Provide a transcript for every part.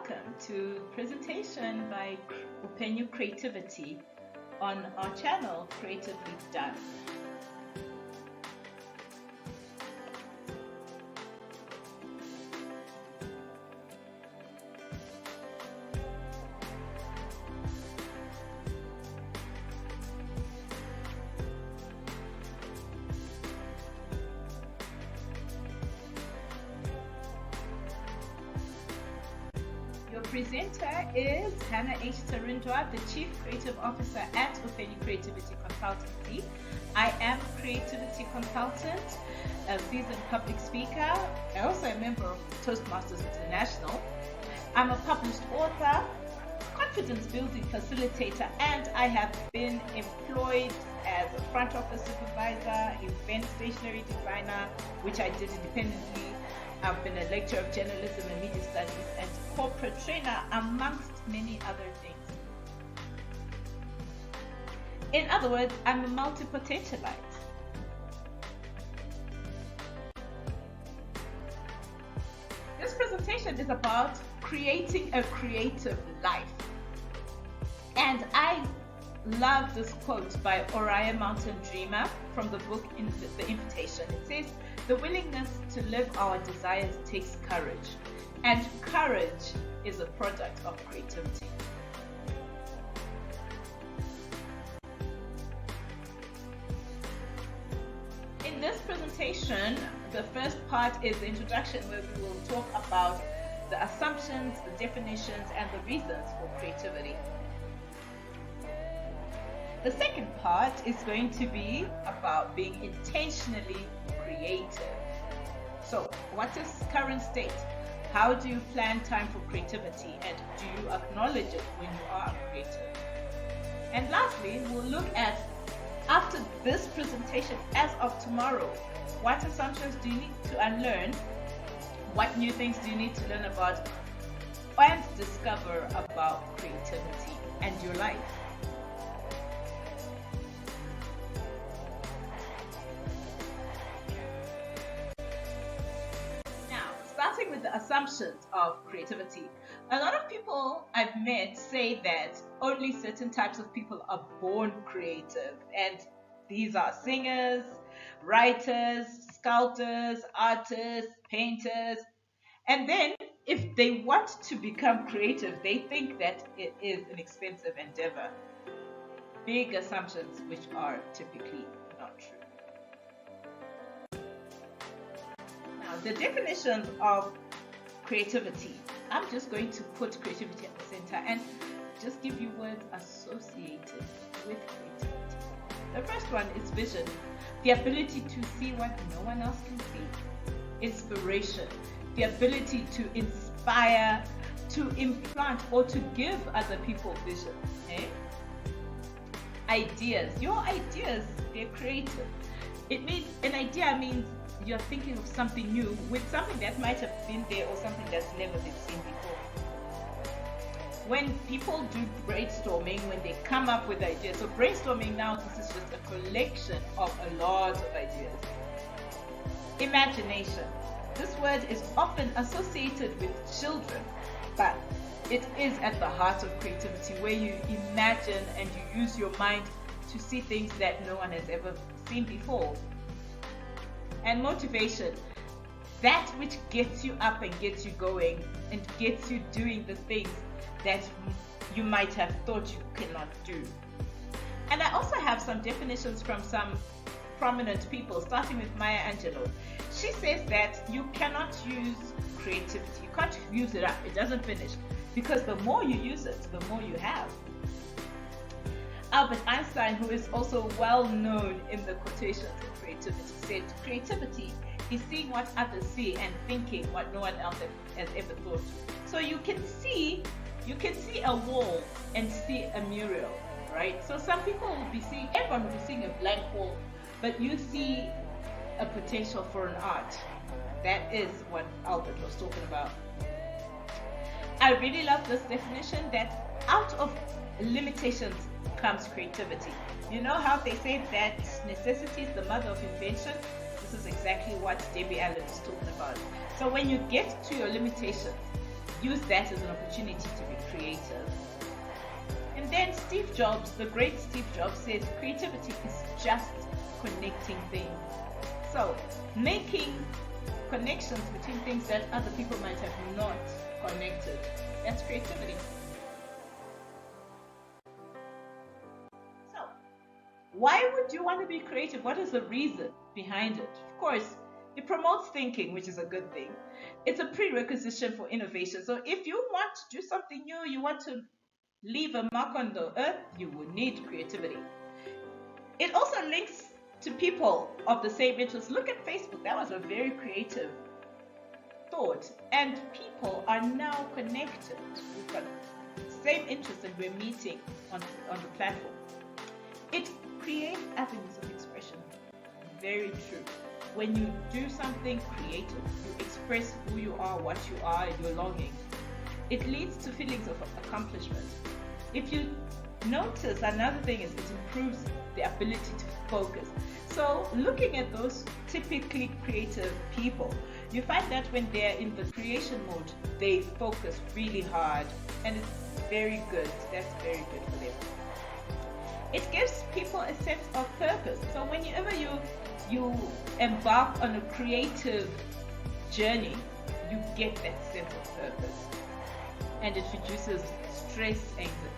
welcome to presentation by Upenyu Creativity on our channel Creatively Done. Your presenter is Hannah H. Tarindwa, the Chief Creative Officer at Upenyu Creativity Consultancy. I am a creativity consultant, a seasoned public speaker. I also am a member of Toastmasters International. I'm a published author, confidence building facilitator, and I have been employed as a front office supervisor, event stationery designer, which I did independently. I've been a lecturer of journalism and media studies and corporate trainer, amongst many other things. In other words, I'm a multi-potentialite. This presentation is about creating a creative life. And I love this quote by Oriah Mountain Dreamer from the book The Invitation. It says, "The willingness to live our desires takes courage, and courage is a product of creativity." In this presentation, the first part is the introduction, where we will talk about the assumptions, the definitions, and the reasons for creativity. The second part is going to be about being intentionally creative. So, what is current state? How do you plan time for creativity, and do you acknowledge it when you are creative? And lastly, we'll look at, after this presentation, as of tomorrow, what assumptions do you need to unlearn? What new things do you need to learn about and discover about creativity and your life? Starting with the assumptions of creativity. A lot of people I've met say that only certain types of people are born creative, and these are singers, writers, sculptors, artists, painters. And then if they want to become creative, they think that it is an expensive endeavor. Big assumptions which are typically not true. The definition of creativity. I'm just going to put creativity at the center and just give you words associated with creativity. The first one is vision, the ability to see what no one else can see. Inspiration, the ability to inspire, to implant, or to give other people vision. Ideas, your ideas, they're creative. It means an idea means you're thinking of something new with something that might have been there or something that's never been seen before. When people do brainstorming, when they come up with ideas, so brainstorming now, this is just a collection of a lot of ideas. Imagination. This word is often associated with children, but it is at the heart of creativity, where you imagine and you use your mind to see things that no one has ever seen before. And motivation, that which gets you up and gets you going and gets you doing the things that you might have thought you cannot do. And I also have some definitions from some prominent people, starting with Maya Angelou. She says that you cannot use creativity, you can't use it up, it doesn't finish, because the more you use it, the more you have. Albert Einstein, who is also well known in the quotations of creativity, said creativity is seeing what others see and thinking what no one else has ever thought. So you can see a wall and see a mural, right? So some people will be seeing, everyone will be seeing a blank wall, but you see a potential for an art. That is what Albert was talking about. I really love this definition, that out of limitations comes creativity. You know how they say that necessity is the mother of invention? This is exactly what Debbie Allen is talking about. So when you get to your limitations, use that as an opportunity to be creative. And then Steve Jobs, the great Steve Jobs, says creativity is just connecting things. So making connections between things that other people might have not connected, that's creativity. So why would you want to be creative? What is the reason behind it? Of course, it promotes thinking, which is a good thing. It's a prerequisite for innovation. So if you want to do something new, you want to leave a mark on the earth, you will need creativity. It also links to people of the same interest. Look at Facebook. That was a very creative thought. And people are now connected. We've got the same interest and we're meeting on the platform. It creates avenues of expression. Very true. When you do something creative, you express who you are, what you are, your longings. It leads to feelings of accomplishment. If you notice, another thing is it improves the ability to focus. So looking at those typically creative people, you find that when they're in the creation mode, they focus really hard, and it's very good. That's very good for them. It gives people a sense of purpose. So whenever you embark on a creative journey, you get that sense of purpose. And it reduces stress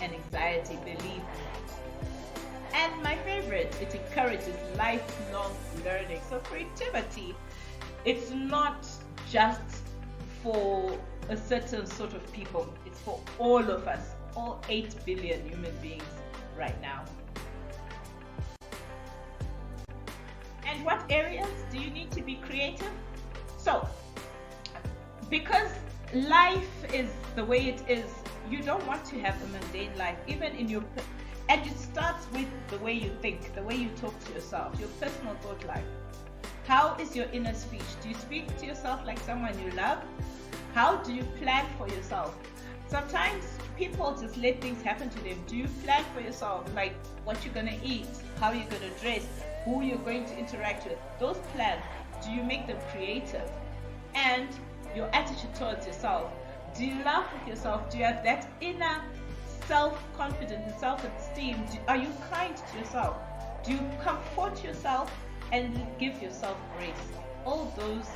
and anxiety, believe me. And my favorite, it encourages lifelong learning. So creativity, it's not just for a certain sort of people. It's for all of us, all 8 billion human beings right now. And what areas do you need to be creative? So, because life is the way it is, you don't want to have a mundane life, even in your, and it starts with the way you think, the way you talk to yourself, your personal thought life. How is your inner speech? Do you speak to yourself like someone you love? How do you plan for yourself? Sometimes people just let things happen to them. Do you plan for yourself, like what you're gonna eat, how you're gonna dress, who you're going to interact with? Those plans, do you make them creative? And your attitude towards yourself. Do you laugh with yourself? Do you have that inner self-confidence and self-esteem? Are you kind to yourself? Do you comfort yourself and give yourself grace? All those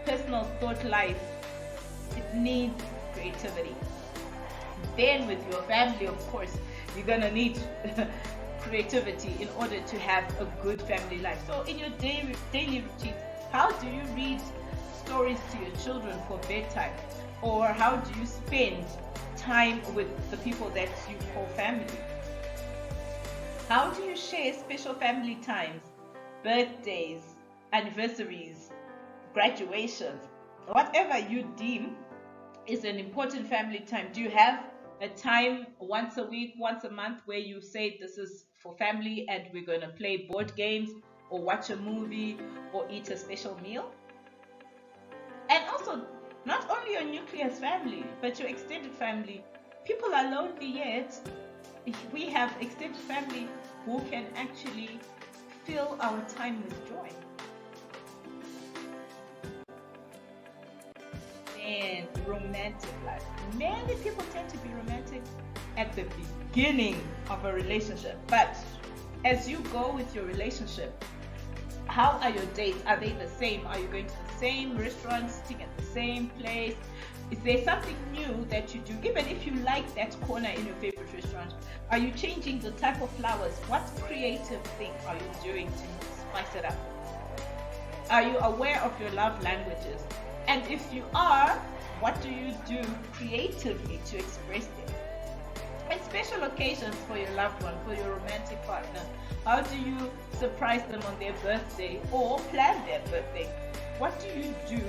personal thought life, it needs creativity. Then with your family, of course, you're gonna need creativity in order to have a good family life. So in your daily routines, how do you read stories to your children for bedtime? Or how do you spend time with the people that you call family? How do you share special family times, birthdays, anniversaries, graduations, whatever you deem is an important family time? Do you have a time once a week, once a month where you say this is for family and we're going to play board games or watch a movie or eat a special meal? And also, not only your nucleus family, but your extended family. People are lonely, yet we have extended family who can actually fill our time with joy. And romantic life. Many people tend to be romantic at the beginning of a relationship, but as you go with your relationship, how are your dates? Are they the same? Are you going to the same restaurant, sitting at the same place? Is there something new that you do? Even if you like that corner in your favorite restaurant, are you changing the type of flowers? What creative thing are you doing to spice it up? Are you aware of your love languages? And if you are, what do you do creatively to express them? And special occasions for your loved one, for your romantic partner, how do you surprise them on their birthday or plan their birthday? What do you do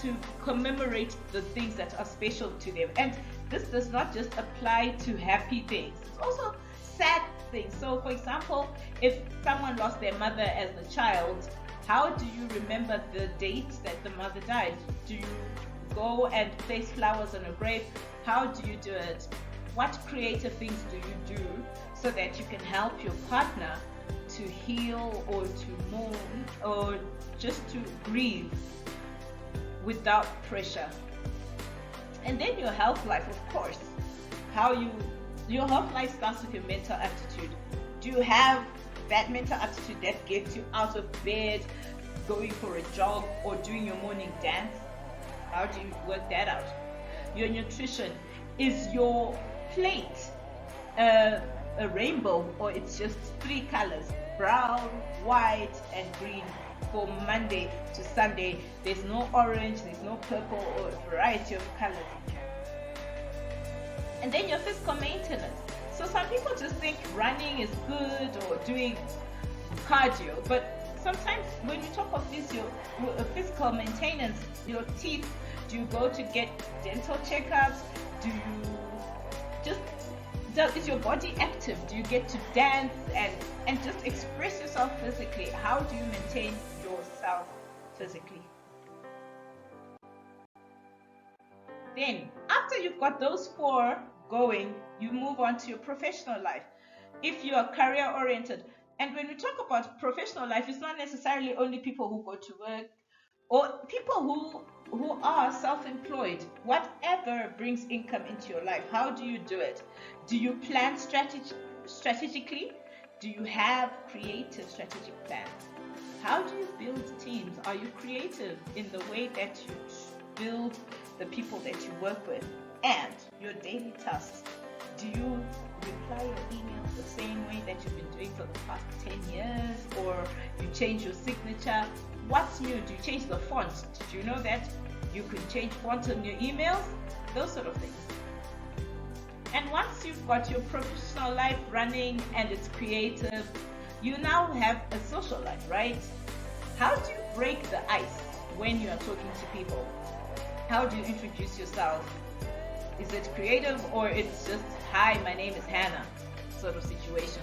to commemorate the things that are special to them? And this does not just apply to happy things, it's also sad things. So for example, if someone lost their mother as a child, how do you remember the date that the mother died? Do you go and place flowers on a grave? How do you do it? What creative things do you do so that you can help your partner to heal or to mourn or just to grieve without pressure? And then your health life, of course. Your health life starts with your mental aptitude. Do you have that mental aptitude that gets you out of bed, going for a jog, or doing your morning dance? How do you work that out? Your nutrition. Is your plate a rainbow, or it's just three colors, brown, white, and green? For Monday to Sunday, there's no orange, there's no purple, or a variety of colors. And then your physical maintenance. So some people just think running is good, or doing cardio, but sometimes when you talk of this, your physical maintenance, your teeth, do you go to get dental checkups? Is your body active? Do you get to dance and just express yourself physically? How do you maintain yourself physically? Then, after you've got those four going, you move on to your professional life. If you are career oriented, and when we talk about professional life, it's not necessarily only people who go to work or people who are self-employed. Whatever brings income into your life, how do you do it? Do you plan strategically? Do you have creative strategic plans? How do you build teams? Are you creative in the way that you build the people that you work with? And your daily tasks. Do you reply your emails the same way that you've been doing for the past 10 years? Or you change your signature? What's new? Do you change the font? Did you know that you can change font on your emails? Those sort of things. And once you've got your professional life running and it's creative, you now have a social life, right? How do you break the ice when you are talking to people? How do you introduce yourself? Is it creative, or it's just, hi, my name is Hannah, sort of situation?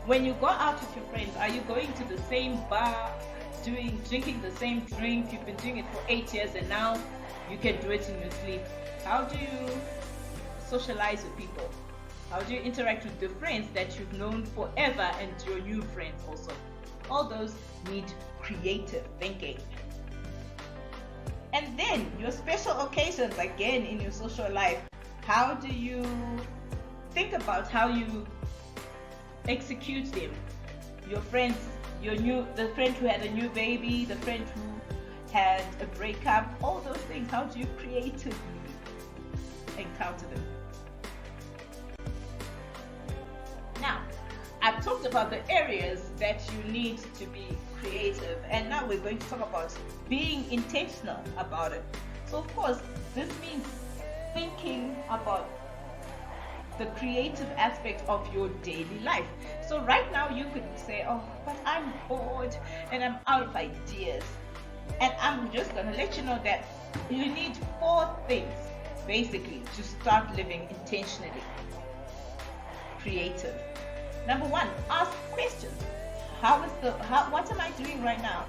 When you go out with your friends, are you going to the same bar, drinking the same drink? You've been doing it for 8 years and now you can do it in your sleep. How do you socialize with people? How do you interact with the friends that you've known forever and your new friends also? All those need creative thinking. And then your special occasions, again, in your social life, how do you think about how you execute them? Your friends, the friend who had a new baby, the friend who had a breakup, all those things, how do you creatively encounter them? Now, I've talked about the areas that you need to be creative, and now we're going to talk about being intentional about it. So of course, this means thinking about the creative aspect of your daily life. So right now you could say, oh, but I'm bored and I'm out of ideas. And I'm just going to let you know that you need 4 things basically to start living intentionally creative. Number 1, ask questions. What am I doing right now?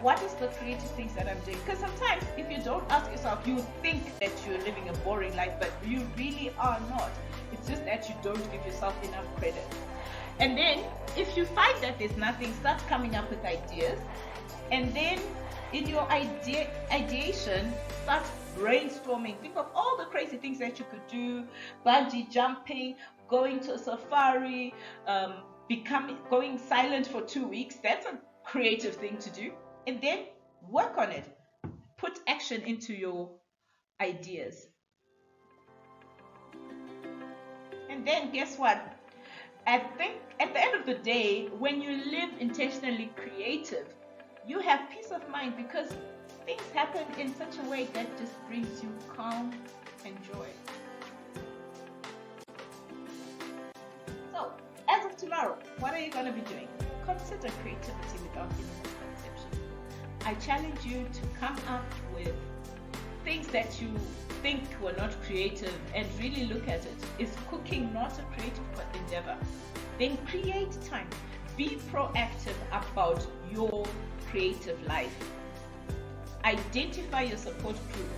What is the creative things that I'm doing? Because sometimes if you don't ask yourself, you think that you're living a boring life, but you really are not. It's just that you don't give yourself enough credit. And then if you find that there's nothing, start coming up with ideas. And then in your ideation, start brainstorming. Think of all the crazy things that you could do: bungee jumping, going to a safari, going silent for 2 weeks. That's a creative thing to do. And then work on it. Put action into your ideas. And then guess what? I think at the end of the day, when you live intentionally creative, you have peace of mind, because things happen in such a way that just brings you calm and joy. So, as of tomorrow, what are you going to be doing? Consider creativity without any misconception. I challenge you to come up with things that you think were not creative and really look at it. Is cooking not a creative endeavor? Then create time. Be proactive about your creative life. Identify your support group.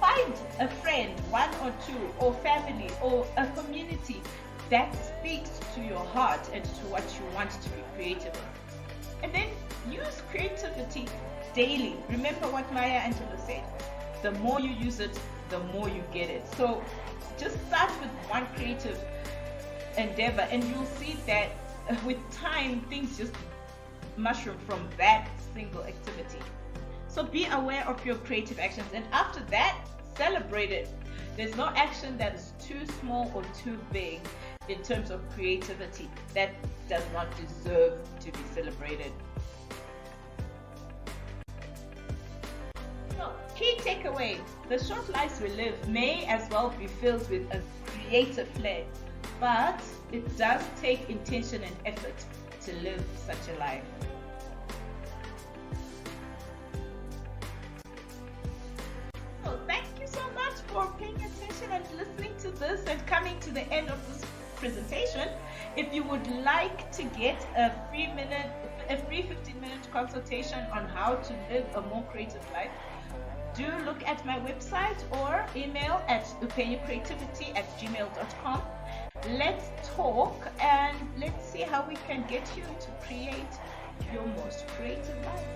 Find a friend, 1 or 2, or family, or a community that speaks to your heart and to what you want to be creative on. And then use creativity daily. Remember what Maya Angelou said: the more you use it, the more you get it. So just start with one creative endeavor, and you'll see that with time things just mushroom from that single activity. So be aware of your creative actions, and after that, celebrate it. There's no action that is too small or too big in terms of creativity that does not deserve to be celebrated. So, key takeaway: the short lives we live may as well be filled with a creative flair, but it does take intention and effort to live such a life. So thank you so much for paying attention and listening to this and coming to the end of this presentation. If you would like to get a free 15-minute consultation on how to live a more creative life, do look at my website or email at upenyucreativity@gmail.com. Let's talk and let's see how we can get you to create your most creative life.